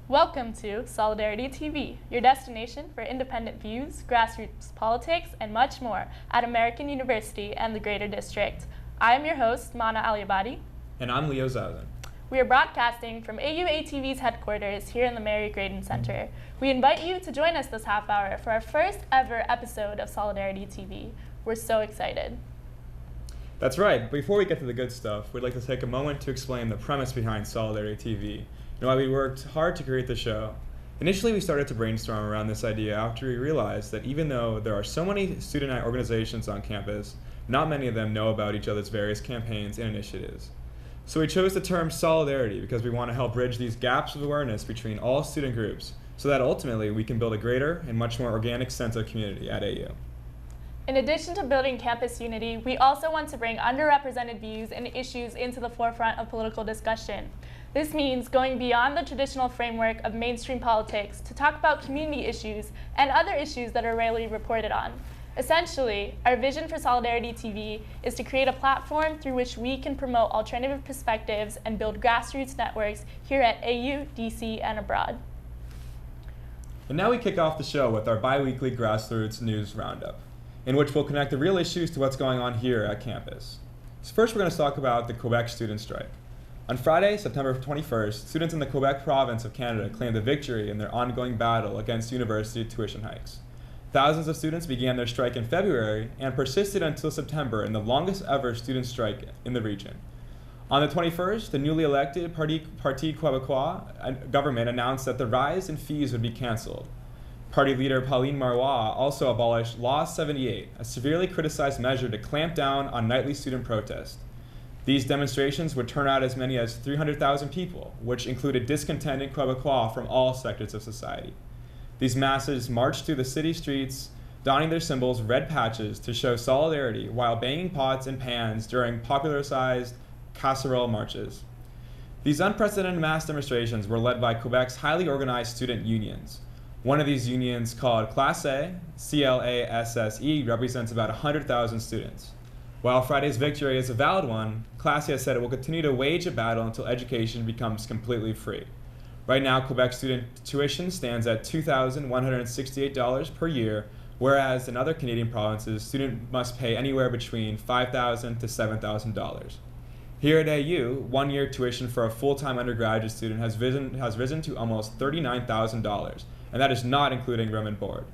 Welcome to Solidarity TV, your destination for independent views, grassroots politics, and much more at American University and the Greater District. I am your host, Mana Aliabadi. And I'm Leo Zazan. We are broadcasting from AUATV's headquarters here in the Mary Graydon Center. We invite you to join us this half hour for our first ever episode of Solidarity TV. We're so excited. That's right. Before we get to the good stuff, we'd like to take a moment to explain the premise behind Solidarity TV and why we worked hard to create the show. Initially, we started to brainstorm around this idea after we realized that even though there are so many student organizations on campus, not many of them know about each other's various campaigns and initiatives. So we chose the term Solidarity because we want to help bridge these gaps of awareness between all student groups so that ultimately we can build a greater and much more organic sense of community at AU. In addition to building campus unity, we also want to bring underrepresented views and issues into the forefront of political discussion. This means going beyond the traditional framework of mainstream politics to talk about community issues and other issues that are rarely reported on. Essentially, our vision for Solidarity TV is to create a platform through which we can promote alternative perspectives and build grassroots networks here at AU, DC, and abroad. And now we kick off the show with our bi-weekly Grassroots News Roundup, in which we'll connect the real issues to what's going on here at campus. So first, we're going to talk about the Quebec student strike. On Friday, September 21st, students in the Quebec province of Canada claimed a victory in their ongoing battle against university tuition hikes. Thousands of students began their strike in February and persisted until September in the longest ever student strike in the region. On the 21st, the newly elected Parti Québécois government announced that the rise in fees would be canceled. Party leader Pauline Marois also abolished Law 78, a severely criticized measure to clamp down on nightly student protest. These demonstrations would turn out as many as 300,000 people, which included discontented Québécois from all sectors of society. These masses marched through the city streets, donning their symbols red patches to show solidarity while banging pots and pans during popularized casserole marches. These unprecedented mass demonstrations were led by Quebec's highly organized student unions. One of these unions, called CLASSE, C-L-A-S-S-E, represents about 100,000 students. While Friday's victory is a valid one, CLASSE has said it will continue to wage a battle until education becomes completely free. Right now, Quebec student tuition stands at $2,168 per year, whereas in other Canadian provinces, students must pay anywhere between $5,000 to $7,000. Here at AU, one-year tuition for a full-time undergraduate student has risen to almost $39,000, and that is not including room and board.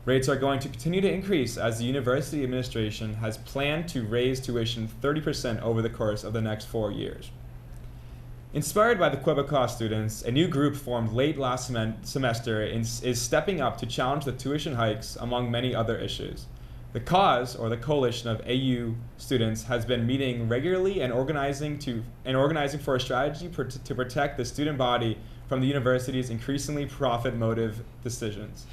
Rates are going to continue to increase as the university administration has planned to raise tuition 30% over the course of the next 4 years. Inspired by the Québécois students, a new group formed late last semester is stepping up to challenge the tuition hikes among many other issues. The CAUSE, or the Coalition of AU Students, has been meeting regularly and organizing for a strategy to protect the student body from the university's increasingly profit motive decisions.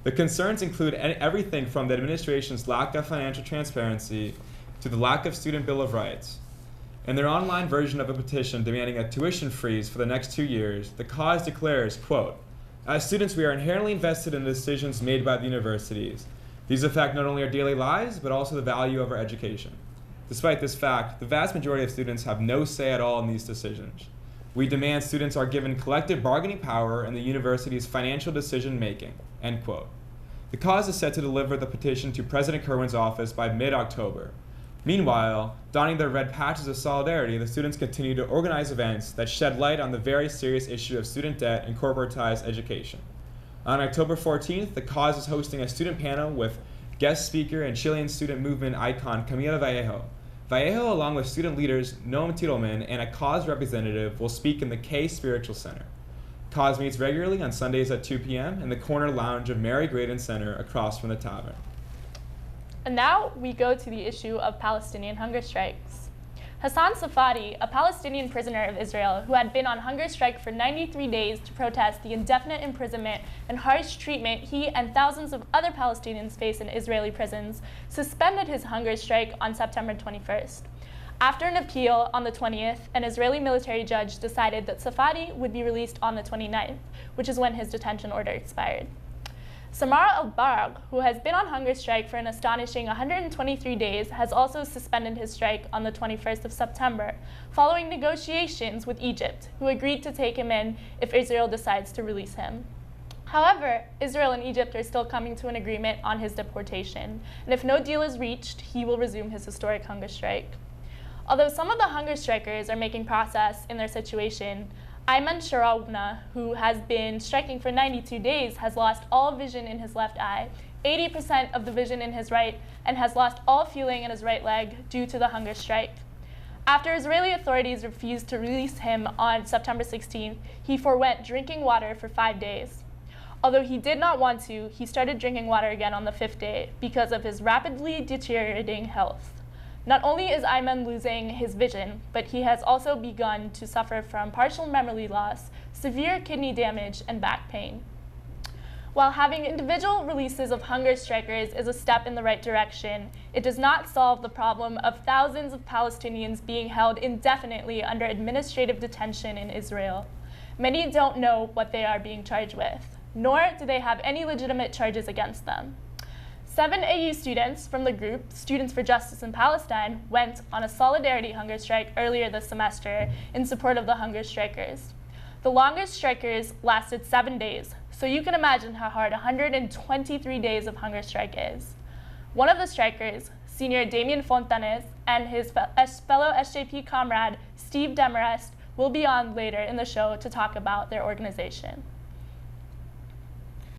The concerns include everything from the administration's lack of financial transparency to the lack of student bill of rights. In their online version of a petition demanding a tuition freeze for the next 2 years, the cause declares, quote, "As students, we are inherently invested in the decisions made by the universities. These affect not only our daily lives, but also the value of our education. Despite this fact, the vast majority of students have no say at all in these decisions. We demand students are given collective bargaining power in the university's financial decision-making," end quote. The cause is set to deliver the petition to President Kerwin's office by mid-October. Meanwhile, donning their red patches of solidarity, the students continue to organize events that shed light on the very serious issue of student debt and corporatized education. On October 14th, the cause is hosting a student panel with guest speaker and Chilean student movement icon Camila Vallejo. Vallejo, along with student leaders Noam Titelman and a cause representative, will speak in the K Spiritual Center. Cause meets regularly on Sundays at 2 p.m. in the corner lounge of Mary Graydon Center across from the tavern. And now we go to the issue of Palestinian hunger strikes. Hassan Safadi, a Palestinian prisoner of Israel who had been on hunger strike for 93 days to protest the indefinite imprisonment and harsh treatment he and thousands of other Palestinians face in Israeli prisons, suspended his hunger strike on September 21st. After an appeal on the 20th, an Israeli military judge decided that Safadi would be released on the 29th, which is when his detention order expired. Samar al-Barg, who has been on hunger strike for an astonishing 123 days, has also suspended his strike on the 21st of September, following negotiations with Egypt, who agreed to take him in if Israel decides to release him. However, Israel and Egypt are still coming to an agreement on his deportation, and if no deal is reached, he will resume his historic hunger strike. Although some of the hunger strikers are making progress in their situation, Ayman Sharawna, who has been striking for 92 days, has lost all vision in his left eye, 80% of the vision in his right, and has lost all feeling in his right leg due to the hunger strike. After Israeli authorities refused to release him on September 16th, he forewent drinking water for 5 days. Although he did not want to, he started drinking water again on the 5th day because of his rapidly deteriorating health. Not only is Ayman losing his vision, but he has also begun to suffer from partial memory loss, severe kidney damage, and back pain. While having individual releases of hunger strikers is a step in the right direction, it does not solve the problem of thousands of Palestinians being held indefinitely under administrative detention in Israel. Many don't know what they are being charged with, nor do they have any legitimate charges against them. 7 AU students from the group Students for Justice in Palestine went on a solidarity hunger strike earlier this semester in support of the hunger strikers. The longest strikers lasted 7 days, so you can imagine how hard 123 days of hunger strike is. One of the strikers, Senior Damien Fontanes, and his fellow SJP comrade Steve Demarest will be on later in the show to talk about their organization.